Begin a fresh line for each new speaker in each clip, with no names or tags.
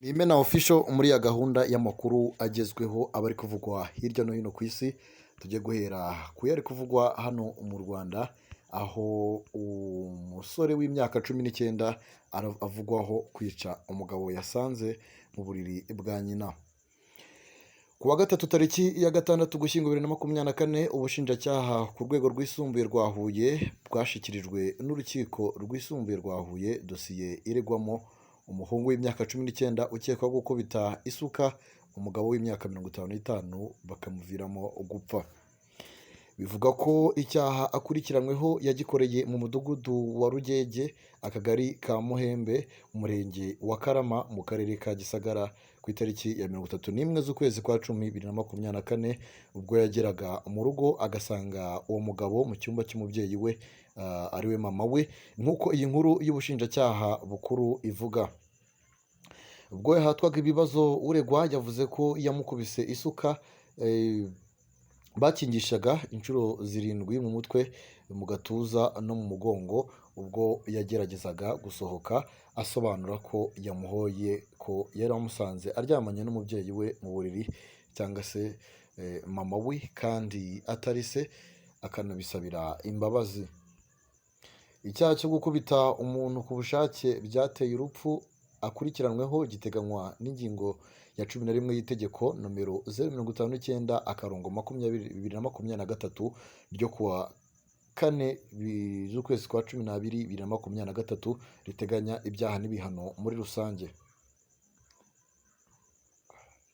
Ni Imena Official muri ya gahunda y'amakuru agezweho aba ari kuvugwa hirya no hino ku isi, tujye guhera ku yari kuvugwa hano mu Rwanda, aho umusore w'imyaka 19 avugwaho kwica umugabo yasanze mu buriri bwa nyina. Ku wa gatatu tariki ya 6 Ugushyingo 2024, ubushinjacyaha ku rwego rwisumbuye rwa Huye bwashyikirijwe n'urukiko rwisumbuye rwa Huye dosiye iregwamo umuhungu w'imyaka 19 ukekwaho gukubita isuka umugabo w'imyaka 55 bakamuviramo gupfa. Bivuga ko icyaha akurikiranyweho yagikoreye mu mudugudu wa Rugege, akagari ka Muhembe, umurenge wa Karama, mu karere ka Gisagara, ku itariki ya 31 z'ukwezi kwa 10 2024, ubwo yageraga mu rugo agasanga uwo mugabo mu cyumba cy'umubyeyi we, ariwe mama we, nk'uko iyi nkuru y'ubushinjacyaha bukuru ivuga. Ubwo yahatwaga ibibazo, uregwa yavuze ko yamukubise isuka bakingishaga inshuro 7 mu mutwe, mu gatuza no mu mugongo, ubwo yageragezaga gusohoka, asobanura ko yamuhoye ko yari amusanze aryamanye n'umubyeyi we mu buriri, cyangwa se mama we, kandi atari se, akanabisabira imbabazi. Icyaha cyo gukubita umuntu ku bushake byateye urupfu akurikiranweho giteganywa n'ingingo ya 11 y'itegeko nomero 059/2023 ryo kuwa 4 z'ukwezi kwa 12 2023 riteganya ibyaha n'ibihano muri rusange.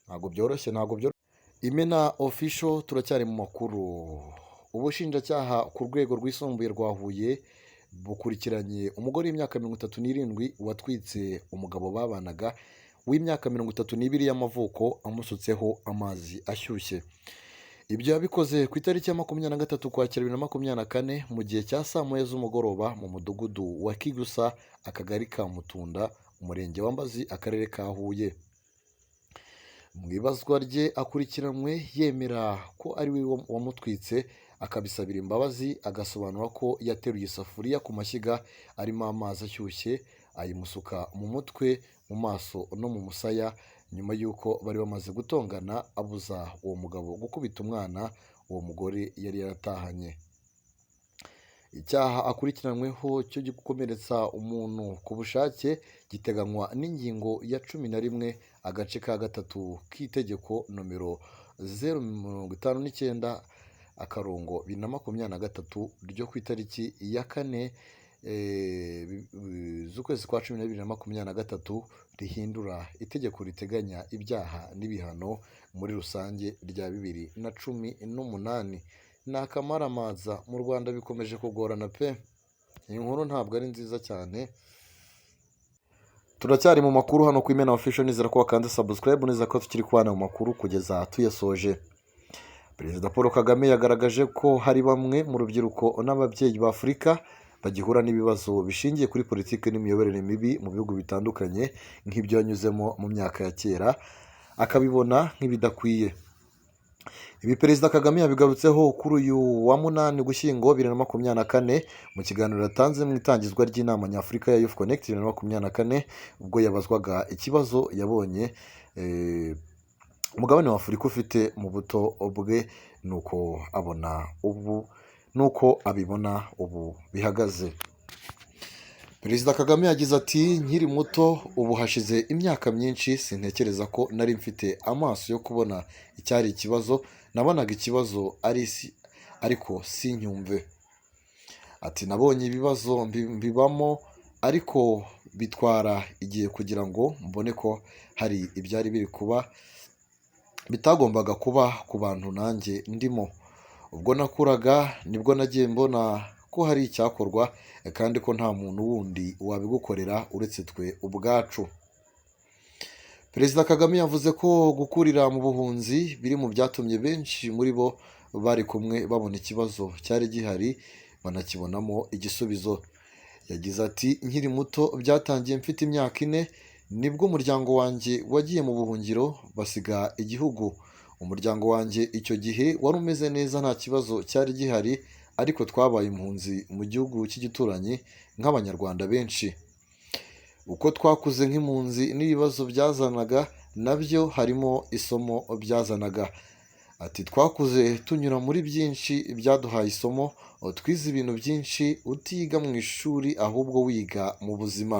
Ntabwo byoroshye. Imena Official, turacyari mu makuru. Ubushinjacyaha ku rwego rwisumbuye rwa Huye bukurikiranye umugore w'imyaka 37 watwitse umugabo babanaga w'imyaka 32 y'amavuko amusutseho amazi ashyushye. Ibyo yabikoze ku itariki ya 23 Ukwakira 2024 mu gihe cya saa moya z'umugoroba mu mudugudu wa Kigusa, akagari ka Mutunda, umurenge wa Mbazi, akarere ka Huye. Mu ibazwa rye akurikiranywe yemera ko ari we wamutwitse, akabisabira imbabazi, agasobanura ko yateruye isafuriya ku mashyiga arimo amazi ashyushye, ayimusuka mu mutwe, mu maso no mu musaya, nyuma y'uko bari bamaze gutongana, abuza uwo mugabo gukubita umwana uwo mugore yari yaratahanye. Icyaha akurikiranyweho cyo gukomeretsa umuntu ku bushake giteganywa n'ingingo ya 11 agace ka 3 k'itegeko nomero 059/2023 ryo ku itariki ya 4 z'ukwezi kwa 10 2023 rihindura itegeko riteganya ibyaha n'ibihano muri rusange rya 2018. Ni akamaramaza mu Rwanda, bikomeje kugorana pe. Iyi nkuru ntabwo ari nziza cyane. Turacyari mu makuru hano ku Imena Official, nizera ko wakanda subscribe, nizera ko tukiri kubana mu makuru kugeza tuyasoje. Perezida Paul Kagame yagaragaje ko hari bamwe mu rubyiruko n'ababyeyi ba Afurika bagihura n'ibibazo bishingiye kuri politiki n'imiyoborere mibi mu bihugu bitandukanye, nk'ibyo yanyuzemo mu myaka ya kera, akabibona nk'ibidakwiye. Ibi Perezida Kagame yabigarutseho kuri uyu wa 8 Ugushyingo 2024 mu kiganiro yatanze mu itangizwa ry'inama nyafurika ya Youth Connect 2024, ubwo yabazwaga ikibazo yabonye umugabane wa Afurika ufite mu buto bwe, nuko abibona ubu bihagaze. Perezida Kagame yagize ati, nkiri muto ubu hashize imyaka myinshi, sintekereza ko nari mfite amaso yo kubona icyari ikibazo, nabonaga ikibazo ariko sinyumve. Ati, nabonye ibibazo mbibamo, ariko bitwara igihe kugira ngo mbone ko hari ibyari biri kuba bitagombaga kuba ku bantu nanjye ndimo. Ubwo nakuraga nibwo nagiye mbona ko hari icyakorwa, kandi ko nta muntu wundi wabigukorera uretse twe ubwacu. Perezida Kagame yavuze ko gukurira mu buhunzi biri mu byatumye benshi muri bo bari kumwe babona ikibazo cyari gihari banakibonamo igisubizo. Yagize ati, nkiri muto byatangiye mfite imyaka 4 nibwo umuryango wanjye wagiye mu buhungiro basiga igihugu. Umuryango wanjye icyo gihe wari umeze neza, nta kibazo cyari gihari, ariko twabaye impunzi mu gihugu cy'igituranyi nk'abanyarwanda benshi. uko twakuze nk'impunzi n'ibibazo byazanaga nabyo harimo isomo byazanaga. Ati twakuze tunyura muri byinshi byaduhaye isomo, twize ibintu byinshi utiga mu ishuri ahubwo wiga mu buzima.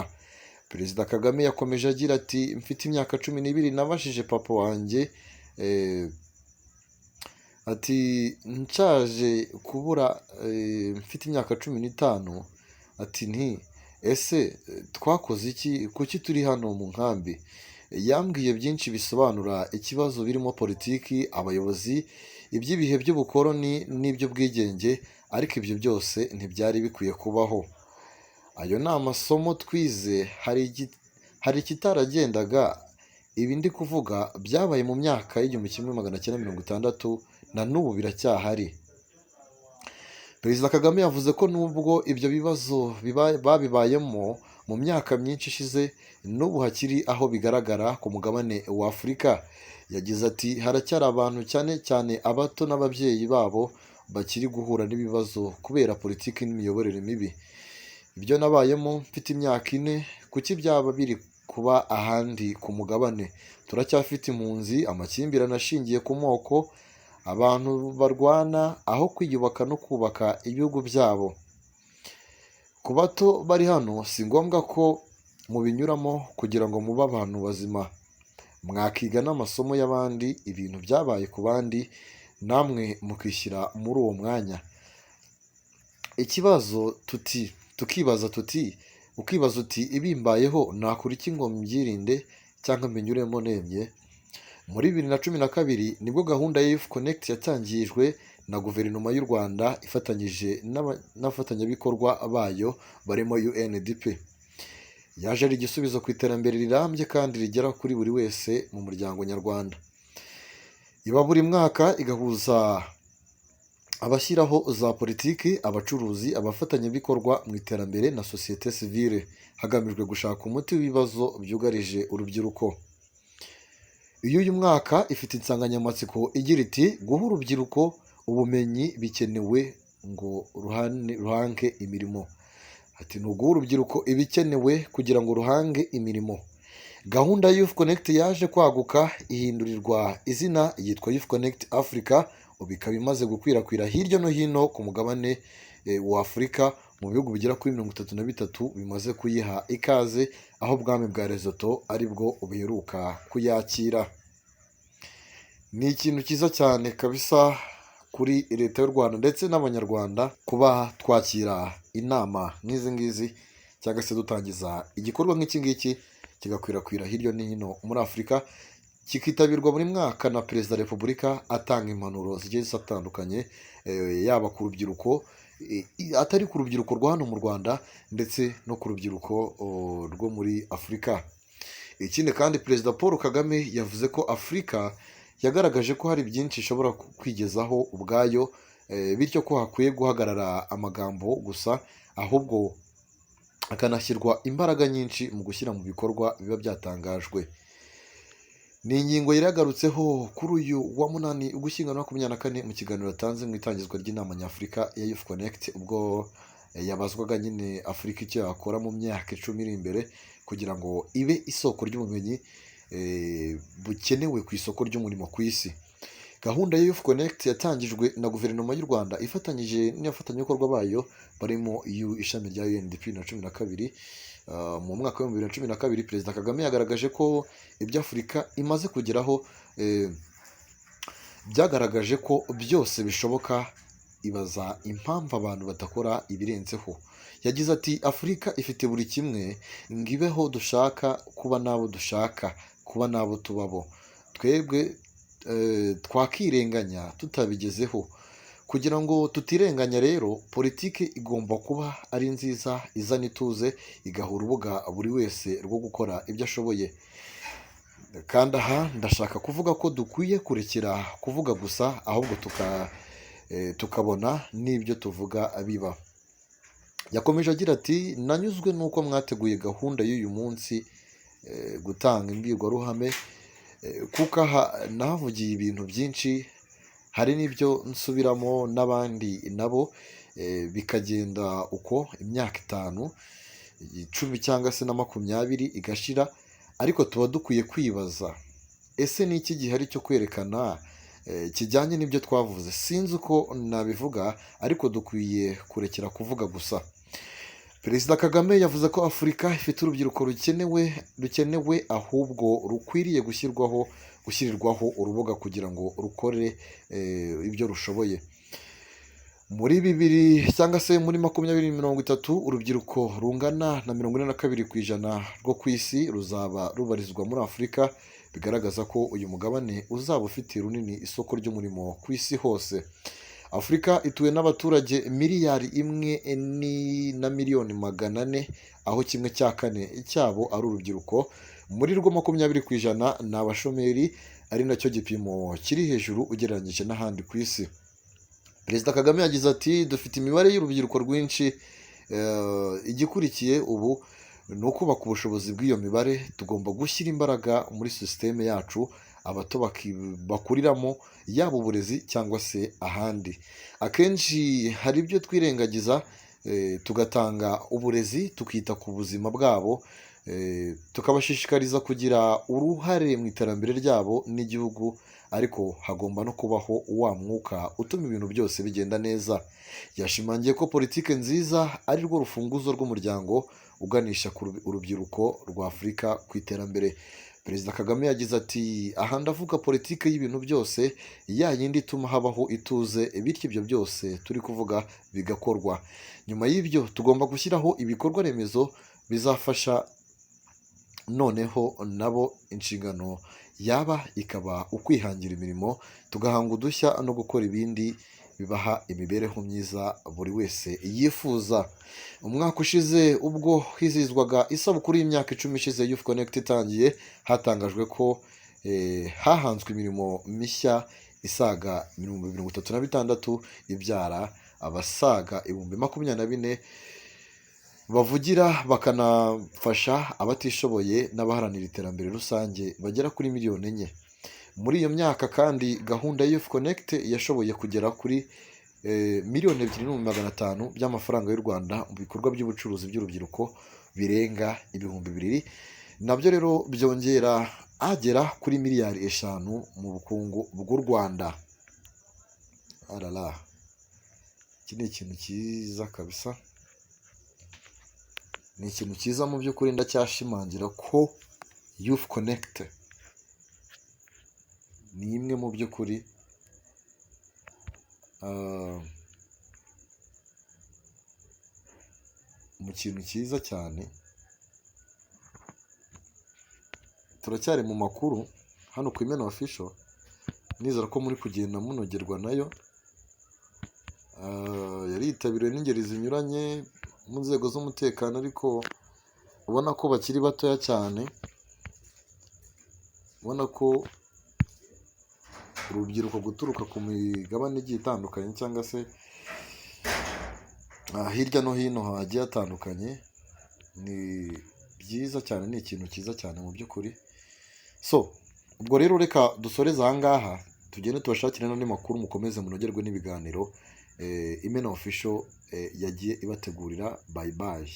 Perezida Kagame yakomeje agira ati mfite imyaka 12 nabashije papa wanjye ati nshaje kubura mfite imyaka 15 ati nti ese twakoze iki, kuki turi hano mu nkambi? Yambwiye byinshi bisobanura ikibazo birimo politiki, abayobozi, iby'ibihe by'ubukoroni n'iby'ubwigenge, ariko ibyo byose ntibyari bikwiye kubaho. Ayo ni amasomo twize, hari ikitaragendaga. Ibi ndi kuvuga byabaye mu myaka y'1960 na n'ubu biracyahari. Perezida Kagame yavuze ko nubwo ibyo bibazo babibayemo mu myaka myinshi ishize, n'ubu hakiri aho bigaragara ku mugabane wa Afurika. Yagize ati haracyari abantu cyane cyane abato n'ababyeyi babo bakiri guhura n'ibibazo kubera politiki n'imiyoborere mibi. Ibyo nabayemo mfite imyaka 4, kuki byaba biri kuba ahandi ku mugabane? Turacyafite impunzi, amakimbirane ashingiye ku moko, abantu barwana aho kwiyubaka no kubaka ibihugu byabo. Ku bato bari hano si ngombwa ko mubinyuramo kugira ngo mube abantu bazima. Mwakiga n'amasomo y'abandi, ibintu byabaye ku bandi, namwe mukishyira muri uwo mwanya. Tukibaza uti ibimbayeho nakora iki ngo mbyirinde cyangwa mbinyuremo nemye? Muri 2012 nibwo gahunda ya Youth Connect yatangijwe na guverinoma y'u Rwanda ifatanyije n'abafatanyabikorwa bayo barimo UNDP. Yaje ari igisubizo ku iterambere rirambye kandi rigera kuri buri wese mu muryango nyarwanda. Iba buri mwaka igahuza abashyiraho za politiki, abacuruzi, abafatanyabikorwa mu iterambere na sosiyete sivile, hagamijwe gushaka umuti w'ibibazo byugarije urubyiruko. Uyu mwaka ifite insanganyamatsiko igira iti guha urubyiruko ubumenyi bikenewe ngo ruhange imirimo. Ati ni uguha urubyiruko ibikenewe kugira ngo ruhange imirimo. Gahunda ya Youth Connect yaje kwaguka ihindurirwa izina yitwa Youth Connect Africa, ubu ikaba imaze gukwirakwira hirya no hino ku mugabane wa Afurika, mu bihugu bigera kuri 33 bimaze kuyiha ikaze, aho ubwami bwa Lesotho aribwo ubiheruka kuyakira. Ni ikintu cyiza cyane kabisa kuri leta y'u Rwanda ndetse n'abanyarwanda kuba twakira inama nk'izi ngizi, cyangwa se dutangiza igikorwa nk'iki ngiki kigakwirakwira hirya no hino muri Afurika, kikitabirwa buri mwaka na Perezida wa Repubulika atanga impanuro zigiye zitandukanye, yaba ku rubyiruko, atari ku rubyiruko rwa hano mu Rwanda ndetse no ku rubyiruko rwo muri Afurika. Ikindi kandi Perezida Paul Kagame yavuze ko Afurika yagaragaje ko hari byinshi ishobora kwigezaho ubwayo, bityo ko hakwiye guhagarara amagambo gusa, ahubwo hakanashyirwa imbaraga nyinshi mu gushyira mu bikorwa biba byatangajwe. Ni ingingo yaragarutseho kuri uyu wa 8 Ugushyingo 2024 mu kiganiro yatanze mu itangizwa ry'inama nyafurika ya Youth Connect, ubwo yabazwaga nyine Afurika icyo yakora mu myaka 10 iri imbere kugira ngo ibe isoko ry'ubumenyi bukenewe ku isoko ry'umurimo ku isi. Gahunda ya Youth Connect yatangijwe na guverinoma y'u Rwanda ifatanyije n'abafatanyabikorwa bayo barimo ishami rya UNDP na 12. Mu mwaka wa 2012 Perezida Kagame yagaragaje ko ibyo Afurika imaze kugeraho byagaragaje ko byose bishoboka, ibaza impamvu abantu badakora ibirenzeho. Yagize ati Afurika ifite buri kimwe ngo ibeho dushaka, kuba n'abo dushaka, kuba n'abo tubabo. Twebwe twakirenganya tutabigezeho. Kugira ngo tutirenganya rero, politiki igomba kuba ari nziza, izana ituze, igaha urubuga buri wese rwo gukora ibyo ashoboye. Kandi aha ndashaka kuvuga ko dukwiye kurekera kuvuga gusa, ahubwo tukabona n'ibyo tuvuga biba. Yakomeje agira ati nanyuzwe n'uko mwateguye gahunda y'uyu munsi, gutanga imbwirwaruhame, kuko aha nahavugiye ibintu byinshi, hari n'ibyo nsubiramo n'abandi nabo, bikagenda uko imyaka 5. icumi cyangwa se na makumyabiri igashira, ariko tuba dukwiye kwibaza, ese ni iki gihari cyo kwerekana kijyanye n'ibyo twavuze? Sinzi uko nabivuga, ariko dukwiye kurekera kuvuga gusa. Perezida Kagame yavuze ko Afurika ifite urubyiruko rukenewe ahubwo rukwiriye gushyirirwaho urubuga kugira ngo rukore ibyo rushoboye. Muri bibiri cyangwa se muri 2030 urubyiruko rungana na 42% rwo ku isi ruzaba rubarizwa muri Afurika, bigaragaza ko uyu mugabane uzaba ufitiye runini isoko ry'umurimo ku isi hose. Afurika ituwe n'abaturage miliyari 1,400,000, aho 1/4 cyabo ari urubyiruko. Muri rwo 20% ni abashomeri, ari nacyo gipimo kiri hejuru ugereranyije n'ahandi ku isi. Perezida Kagame yagize ati dufite imibare y'urubyiruko rwinshi, igikurikiye ubu ni ukubaka ubushobozi bw'iyo mibare. Tugomba gushyira imbaraga muri sisiteme yacu abato bakuriramo, yaba uburezi cyangwa se ahandi. Akenshi hari ibyo twirengagiza, tugatanga uburezi tukita ku buzima bwabo, tukabashishikariza kugira uruhare mu iterambere ryabo n'igihugu, ariko hagomba no kubaho wa mwuka utuma ibintu byose bigenda neza. Yashimangiye ko politiki nziza ari rwo rufunguzo rw'umuryango uganisha ku urubyiruko rwa Afurika ku iterambere. Perezida Kagame yagize ati aha ndavuga politiki y'ibintu byose, ya yindi ituma habaho ituze, bityo ibyo byose turi kuvuga bigakorwa. Nyuma y'ibyo tugomba gushyiraho ibikorwa remezo bizafasha, noneho nabo inshingano yaba ikaba ukwihangira imirimo, tugahanga udushya no gukora ibindi bibaha imibereho myiza buri wese yifuza. Umwaka ushize ubwo hizihizwaga isabukuru y'imyaka 10 ishize Youth Connect itangiye, hatangajwe ko hahanzwe imirimo mishya isaga 36,000 ibyara abasaga 24,000 bavugira bakanafasha abatishoboye n'abaharanira iterambere rusange bagera kuri 4,000,000. Muri iyo myaka kandi gahunda ya Youth Connect yashoboye kugera kuri 2,500,000 by'amafaranga y'u Rwanda mu bikorwa by'ubucuruzi by'urubyiruko birenga 2,000. Nabyo rero byongera agera kuri miliyari 5 mu bukungu bw'u Rwanda. Arara, iki ni ikintu cyiza kabisa, ni ikintu cyiza mu by'ukuri. Ndacyashimangira ko Youth Connect ni imwe mu by'ukuri mu kintu cyiza cyane. Turacyari mu makuru hano ku Imena Official, nizera ko muri kugenda munogerwa nayo. Yari yitabiriwe n'ingeri zinyuranye mu nzego z'umutekano, ariko ubona ko bakiri batoya cyane, ubona ko urubyiruko guturuka ku migabane igiye itandukanye cyangwa se hirya no hino hagiye hatandukanye, ni byiza cyane, ni ikintu cyiza cyane mu by'ukuri. So ubwo rero reka dusoreze aha ngaha, tugende tubashakire n'andi makuru, mukomeze munogerwe n'ibiganiro Imena Official yagiye ibategurira. Bye bye.